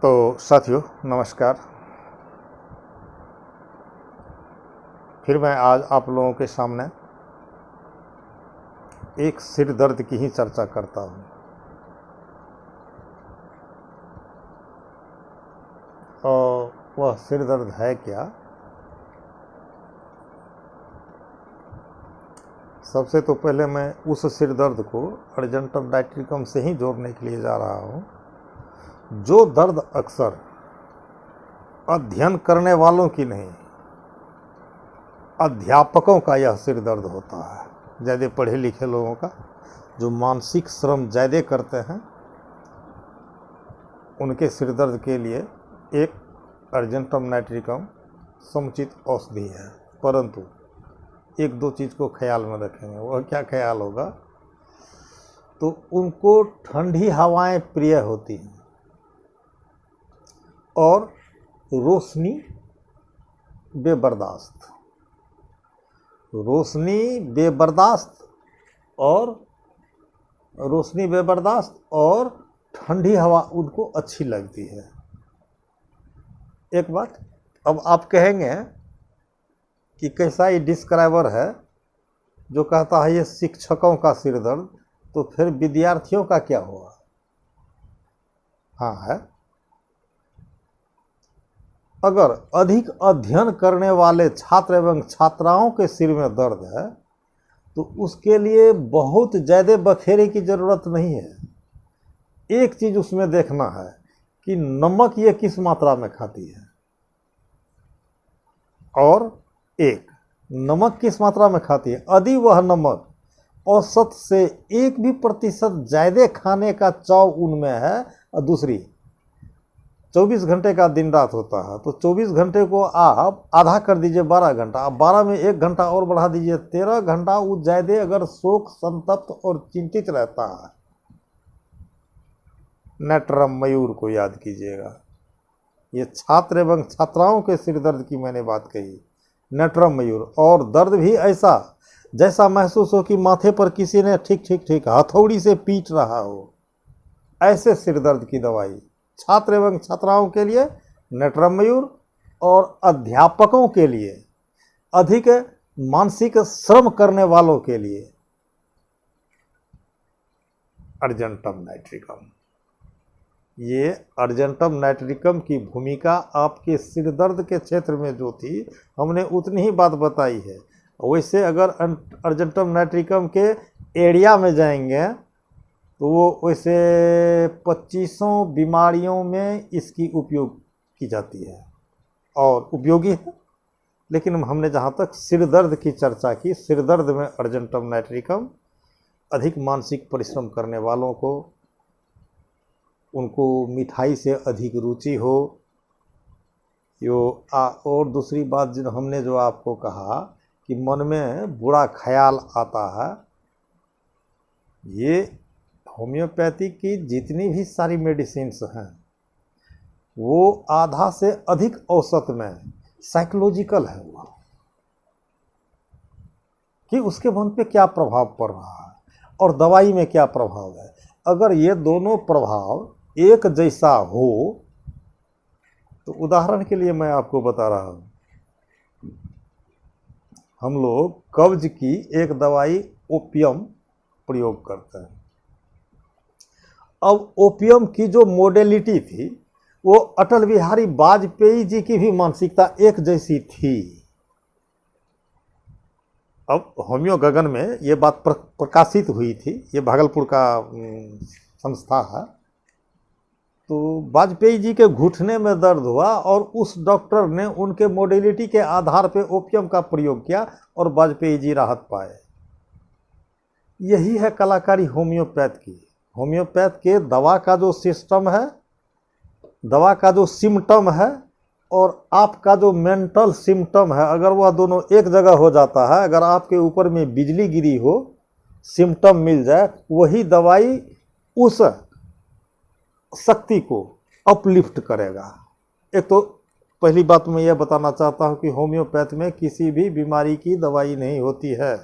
तो साथियों नमस्कार। फिर मैं आज आप लोगों के सामने एक सिर दर्द की ही चर्चा करता हूँ। और वह सिर दर्द है क्या? सबसे तो पहले मैं उस सिर दर्द को अर्जेंटम नाइट्रिकम से ही जोड़ने के लिए जा रहा हूँ, जो दर्द अक्सर अध्ययन करने वालों की नहीं, अध्यापकों का यह सिर दर्द होता है। ज़्यादा पढ़े लिखे लोगों का, जो मानसिक श्रम ज़्यादा करते हैं, उनके सिर दर्द के लिए एक अर्जेंटम नाइट्रिकम समुचित औषधि है। परंतु एक दो चीज़ को ख्याल में रखेंगे। वह क्या ख्याल होगा? तो उनको ठंडी हवाएं प्रिय होती हैं और रोशनी बेबर्दाश्त। रोशनी बेबर्दाश्त और ठंडी हवा उनको अच्छी लगती है। एक बात, अब आप कहेंगे कि कैसा ये डिस्क्राइबर है जो कहता है ये शिक्षकों का सिर दर्द, तो फिर विद्यार्थियों का क्या हुआ? हाँ है। अगर अधिक अध्ययन करने वाले छात्र एवं छात्राओं के सिर में दर्द है तो उसके लिए बहुत ज़्यादा बखेरे की ज़रूरत नहीं है। एक चीज़ उसमें देखना है कि नमक ये किस मात्रा में खाती है, और एक नमक किस मात्रा में खाती है। यदि वह नमक औसत से 1% ज़्यादा खाने का चाव उनमें है, और दूसरी 24 घंटे का दिन रात होता है, तो 24 घंटे को आप आधा कर दीजिए 12 घंटा, आप 12 में 1 घंटा और बढ़ा दीजिए 13 घंटा। वो ज़्यादा अगर शोक संतप्त और चिंतित रहता है, नटरम मयूर को याद कीजिएगा। ये छात्र एवं छात्राओं के सिर दर्द की मैंने बात कही, नटरम मयूर। और दर्द भी ऐसा जैसा महसूस हो कि माथे पर किसी ने ठीक हथौड़ी से पीट रहा हो, ऐसे सिर दर्द की दवाई छात्र एवं छात्राओं के लिए नटरम मयूर, और अध्यापकों के लिए, अधिक मानसिक श्रम करने वालों के लिए अर्जेंटम नाइट्रिकम। ये अर्जेंटम नाइट्रिकम की भूमिका आपके सिर दर्द के क्षेत्र में जो थी, हमने उतनी ही बात बताई है। वैसे अगर अर्जेंटम नाइट्रिकम के एरिया में जाएंगे तो वो वैसे 2500 बीमारियों में इसकी उपयोग की जाती है और उपयोगी है। लेकिन हमने जहाँ तक सिर दर्द की चर्चा की, सिर दर्द में अर्जेंटम नाइट्रिकम अधिक मानसिक परिश्रम करने वालों को, उनको मिठाई से अधिक रुचि हो, और दूसरी बात जो हमने जो आपको कहा कि मन में बुरा ख्याल आता है, ये होम्योपैथी की जितनी भी सारी मेडिसिन्स हैं वो आधा से अधिक औसत में साइकोलॉजिकल है, वो कि उसके मन पे क्या प्रभाव पड़ रहा है और दवाई में क्या प्रभाव है। अगर ये दोनों प्रभाव एक जैसा हो तो उदाहरण के लिए मैं आपको बता रहा हूँ, हम लोग कब्ज की एक दवाई ओपियम प्रयोग करते हैं। अब ओपियम की जो मोडेलिटी थी वो अटल बिहारी वाजपेयी जी की भी मानसिकता एक जैसी थी। अब होम्यो गगन में ये बात प्रकाशित हुई थी, ये भागलपुर का संस्था है। तो वाजपेयी जी के घुटने में दर्द हुआ और उस डॉक्टर ने उनके मोडेलिटी के आधार पे ओपियम का प्रयोग किया और वाजपेयी जी राहत पाए। यही है कलाकारी होम्योपैथ की। होम्योपैथ के दवा का जो सिस्टम है, दवा का जो सिम्टम है, और आपका जो मेंटल सिम्टम है, अगर वह दोनों एक जगह हो जाता है, अगर आपके ऊपर में बिजली गिरी हो, सिम्टम मिल जाए, वही दवाई उस शक्ति को अपलिफ्ट करेगा। एक तो पहली बात मैं यह बताना चाहता हूँ कि होम्योपैथ में किसी भी बीमारी की दवाई नहीं होती है,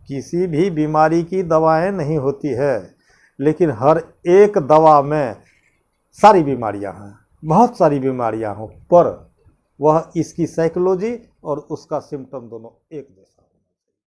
किसी भी बीमारी की दवाएं नहीं होती है, लेकिन हर एक दवा में सारी बीमारियां हैं, बहुत सारी बीमारियां हों, पर वह इसकी साइकोलॉजी और उसका सिम्टम दोनों एक जैसा